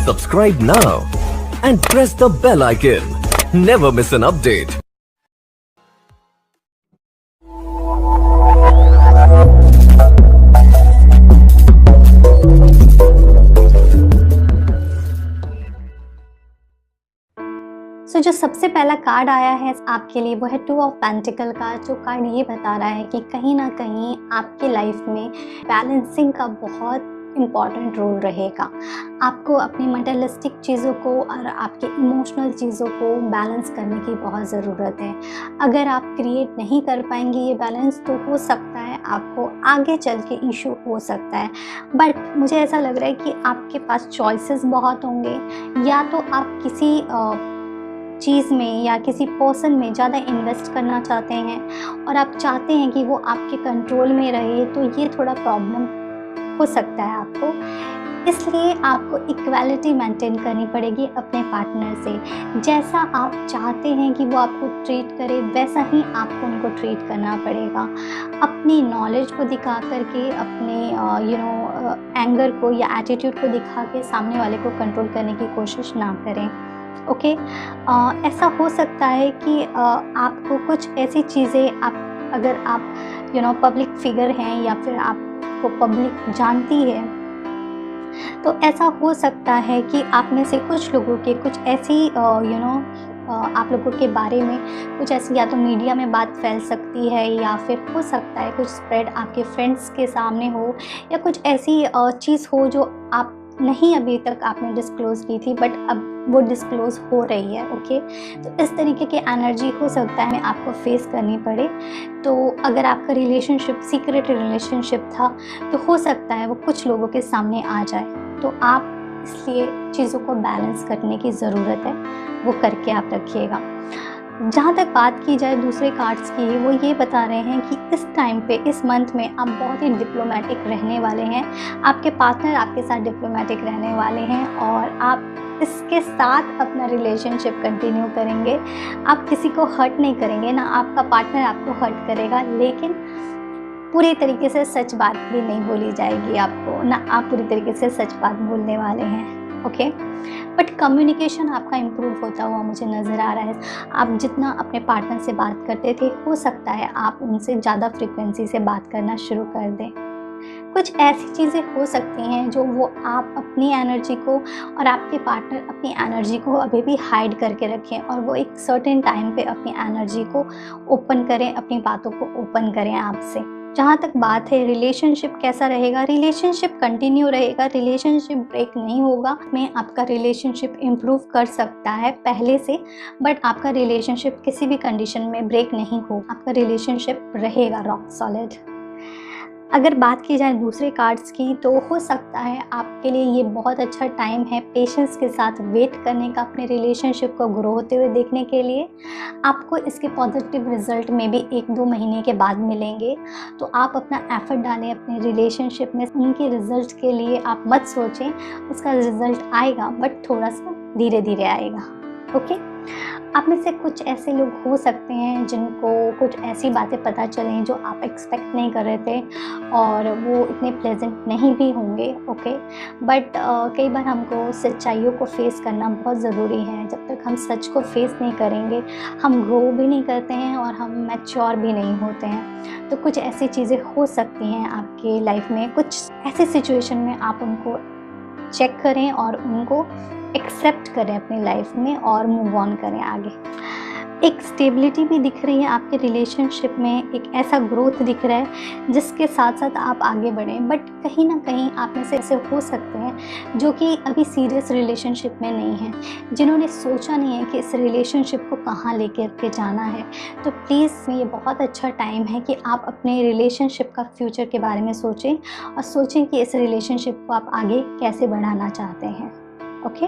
Subscribe now and press the bell icon. Never miss an update. जो सबसे पहला card आया है आपके लिए वो है 2 ऑफ पेंटिकल का, जो कार्ड ये बता रहा है कि कहीं ना कहीं आपके लाइफ में बैलेंसिंग का बहुत इम्पॉर्टेंट रोल रहेगा। आपको अपनी मटेरियलिस्टिक चीज़ों को और आपके इमोशनल चीज़ों को बैलेंस करने की बहुत ज़रूरत है। अगर आप क्रिएट नहीं कर पाएंगे ये बैलेंस, तो हो सकता है आपको आगे चल के इशू हो सकता है। बट मुझे ऐसा लग रहा है कि आपके पास चॉइसेस बहुत होंगे, या तो आप किसी चीज़ में या किसी पर्सन में ज़्यादा इन्वेस्ट करना चाहते हैं और आप चाहते हैं कि वो आपके कंट्रोल में रहे, तो ये थोड़ा प्रॉब्लम हो सकता है आपको। इसलिए आपको इक्वालिटी मेंटेन करनी पड़ेगी अपने पार्टनर से। जैसा आप चाहते हैं कि वो आपको ट्रीट करे, वैसा ही आपको उनको ट्रीट करना पड़ेगा। अपनी नॉलेज को दिखा करके, अपने एंगर को या एटीट्यूड को दिखा के सामने वाले को कंट्रोल करने की कोशिश ना करें। ओके, ऐसा हो सकता है कि आपको कुछ ऐसी चीज़ें, अगर आप पब्लिक फिगर हैं या फिर आपको पब्लिक जानती है, तो ऐसा हो सकता है कि आप में से कुछ लोगों के कुछ ऐसी आप लोगों के बारे में कुछ ऐसी या तो मीडिया में बात फैल सकती है, या फिर हो सकता है कुछ स्प्रेड आपके फ्रेंड्स के सामने हो, या कुछ ऐसी चीज़ हो जो आप नहीं अभी तक आपने डिस्क्लोज़ की थी, बट अब वो डिस्क्लोज़ हो रही है। ओके, तो इस तरीके की एनर्जी हो सकता है आपको फेस करनी पड़े। तो अगर आपका रिलेशनशिप सीक्रेट रिलेशनशिप था, तो हो सकता है वो कुछ लोगों के सामने आ जाए। तो आप इसलिए चीज़ों को बैलेंस करने की ज़रूरत है, वो करके आप रखिएगा। जहाँ तक बात की जाए दूसरे कार्ड्स की, वो ये बता रहे हैं कि इस टाइम पे, इस मंथ में आप बहुत ही डिप्लोमेटिक रहने वाले हैं। आपके पार्टनर आपके साथ डिप्लोमेटिक रहने वाले हैं और आप इसके साथ अपना रिलेशनशिप कंटिन्यू करेंगे। आप किसी को हर्ट नहीं करेंगे, ना आपका पार्टनर आपको हर्ट करेगा, लेकिन पूरी तरीके से सच बात भी नहीं बोली जाएगी आपको, ना आप पूरी तरीके से सच बात बोलने वाले हैं। ओके, बट कम्युनिकेशन आपका इम्प्रूव होता हुआ मुझे नज़र आ रहा है। आप जितना अपने पार्टनर से बात करते थे, हो सकता है आप उनसे ज़्यादा फ्रीक्वेंसी से बात करना शुरू कर दें। कुछ ऐसी चीज़ें हो सकती हैं जो वो आप अपनी एनर्जी को और आपके पार्टनर अपनी एनर्जी को अभी भी हाइड करके रखें, और वो एक सर्टेन टाइम पे अपनी एनर्जी को ओपन करें, अपनी बातों को ओपन करें आपसे। जहाँ तक बात है रिलेशनशिप कैसा रहेगा, रिलेशनशिप कंटिन्यू रहेगा, रिलेशनशिप ब्रेक नहीं होगा। में आपका रिलेशनशिप इम्प्रूव कर सकता है पहले से, बट आपका रिलेशनशिप किसी भी कंडीशन में ब्रेक नहीं हो, आपका रिलेशनशिप रहेगा रॉक सॉलिड। अगर बात की जाए दूसरे कार्ड्स की, तो हो सकता है आपके लिए ये बहुत अच्छा टाइम है पेशेंस के साथ वेट करने का, अपने रिलेशनशिप को ग्रो होते हुए देखने के लिए। आपको इसके पॉजिटिव रिजल्ट में भी 1-2 महीने के बाद मिलेंगे। तो आप अपना एफर्ट डालें अपने रिलेशनशिप में। उनके रिजल्ट के लिए आप मत सोचें, उसका रिजल्ट आएगा, बट थोड़ा सा धीरे धीरे आएगा। ओके, आप में से कुछ ऐसे लोग हो सकते हैं जिनको कुछ ऐसी बातें पता चलें जो आप एक्सपेक्ट नहीं कर रहे थे, और वो इतने प्लेजेंट नहीं भी होंगे। ओके, बट कई बार हमको सच्चाइयों को फेस करना बहुत ज़रूरी है। जब तक हम सच को फेस नहीं करेंगे, हम ग्रो भी नहीं करते हैं और हम मैच्योर भी नहीं होते हैं। तो कुछ ऐसी चीज़ें हो सकती हैं आपके लाइफ में, कुछ ऐसी सिचुएशन में आप उनको चेक करें और उनको एक्सेप्ट करें अपनी लाइफ में और मूव ऑन करें आगे। एक स्टेबिलिटी भी दिख रही है आपके रिलेशनशिप में, एक ऐसा ग्रोथ दिख रहा है जिसके साथ साथ आप आगे बढ़ें। बट कहीं ना कहीं आप में से ऐसे हो सकते हैं जो कि अभी सीरियस रिलेशनशिप में नहीं हैं, जिन्होंने सोचा नहीं है कि इस रिलेशनशिप को कहाँ लेकर के जाना है। तो प्लीज़ ये बहुत अच्छा टाइम है कि आप अपने रिलेशनशिप का फ्यूचर के बारे में सोचें, और सोचें कि इस रिलेशनशिप को आप आगे कैसे बढ़ाना चाहते हैं। ओके,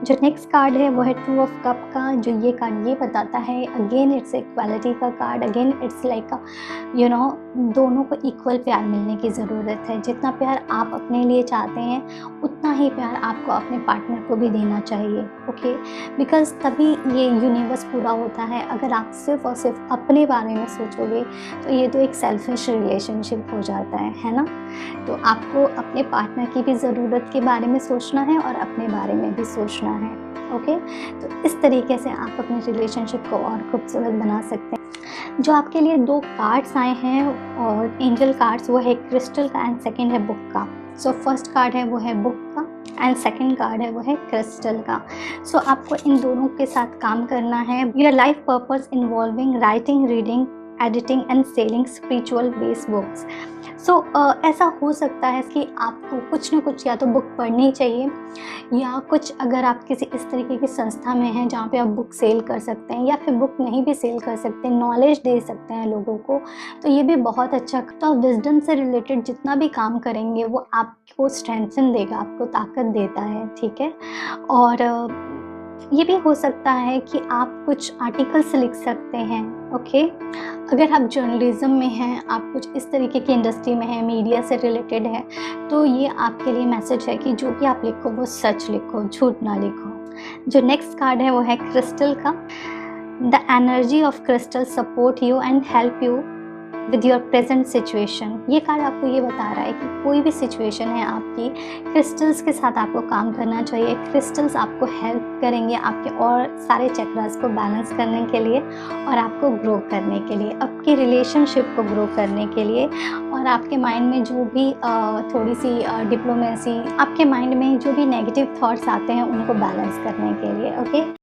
जो नेक्स्ट कार्ड है वो है 2 ऑफ कप का। जो ये कार्ड ये बताता है, अगेन इट्स इक्वालिटी का कार्ड, अगेन इट्स लाइक दोनों को इक्वल प्यार मिलने की ज़रूरत है। जितना प्यार आप अपने लिए चाहते हैं उतना ही प्यार आपको अपने पार्टनर को भी देना चाहिए, ओके। बिकॉज़ तभी ये यूनिवर्स पूरा होता है। अगर आप सिर्फ़ और सिर्फ अपने बारे में सोचोगे तो ये तो एक सेल्फिश रिलेशनशिप हो जाता है ना। तो आपको अपने पार्टनर की भी ज़रूरत के बारे में सोचना है और अपने बारे में भी सोचना है, ओके। तो इस तरीके से आप अपने रिलेशनशिप को और खूबसूरत बना सकते हैं। जो आपके लिए 2 कार्ड्स आए हैं और एंजल कार्ड्स, वो है क्रिस्टल का एंड सेकंड है बुक का। सो फर्स्ट कार्ड है वो है बुक का एंड सेकंड कार्ड है वो है क्रिस्टल का। सो आपको इन दोनों के साथ काम करना है। Your life purpose involving writing, reading, editing and selling spiritual based books. So ऐसा हो सकता है कि आपको कुछ न कुछ या तो बुक पढ़नी चाहिए, या कुछ अगर आप किसी इस तरीके की संस्था में हैं जहाँ पे आप बुक सेल कर सकते हैं, या फिर बुक नहीं भी सेल कर सकते, नॉलेज दे सकते हैं लोगों को, तो ये भी बहुत अच्छा। तो आप विजडम से रिलेटेड जितना भी काम करेंगे वो आपको स्ट्रेंथन देगा, आपको ताकत देता है, ठीक है। और ये भी हो सकता है कि आप कुछ आर्टिकल्स लिख सकते हैं, ओके। अगर आप जर्नलिज्म में हैं, आप कुछ इस तरीके की इंडस्ट्री में हैं, मीडिया से रिलेटेड है, तो ये आपके लिए मैसेज है कि जो भी आप लिखो वो सच लिखो, झूठ ना लिखो। जो नेक्स्ट कार्ड है वो है क्रिस्टल का। The energy of crystal support you and help you with your present situation. ये कार्ड आपको ये बता रहा है कि कोई भी सिचुएशन है आपकी, क्रिस्टल्स के साथ आपको काम करना चाहिए। क्रिस्टल्स आपको हेल्प करेंगे आपके और सारे चक्रास को बैलेंस करने के लिए और आपको ग्रो करने के लिए, आपकी रिलेशनशिप को ग्रो करने के लिए, और आपके माइंड में जो भी थोड़ी सी डिप्लोमेसी, आपके माइंड में जो भी नेगेटिव थॉट्स आते हैं उनको बैलेंस करने के लिए, ओके।